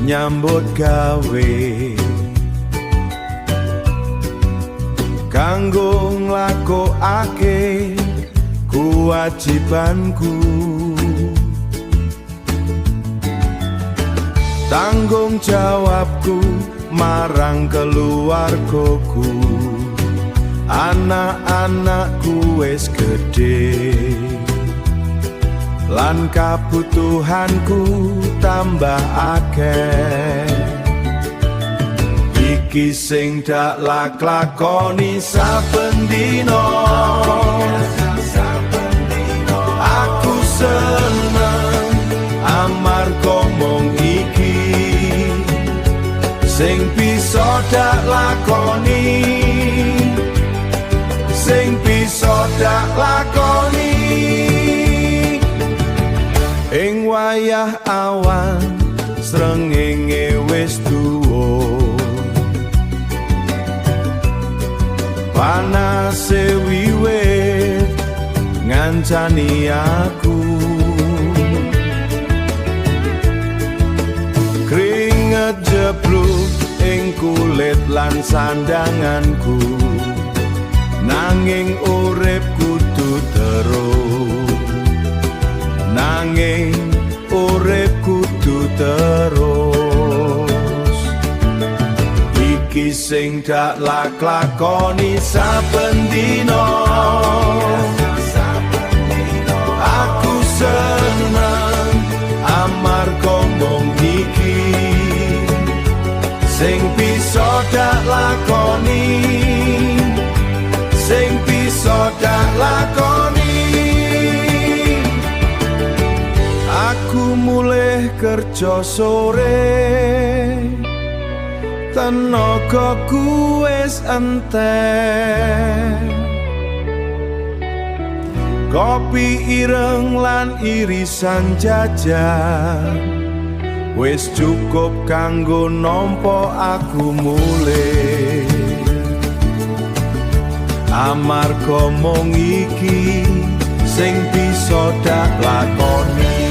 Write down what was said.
nyambut gawe kanggo nglakokake kewajibanku, tanggung jawabku marang keluargaku. Anak-anakku wis gedhe lan kabutuhanku tambah akeh. Iki sing dak lakoni saben dina, aku seneng amarga mung iki sing bisa dak lakoni, sing bisa dak lakoni. Ing wayah awan srengenge wis tuwa, panase wiwit ngancani aku, keringet jebluk ing kulit lan sandanganku. Nanging urip kudu terus, nanging urip kudu terus. Iki sing dak lakoni saben dina, aku seneng amarga mung iki sing bisa dak lakoni, sing bisa dak lakoni. Aku mulih kerja sore, tenagaku wis entek. Kopi ireng lan irisan jajan wis cukup kanggo nampa aku mulih. Amarga mung iki sing bisa dak lakoni.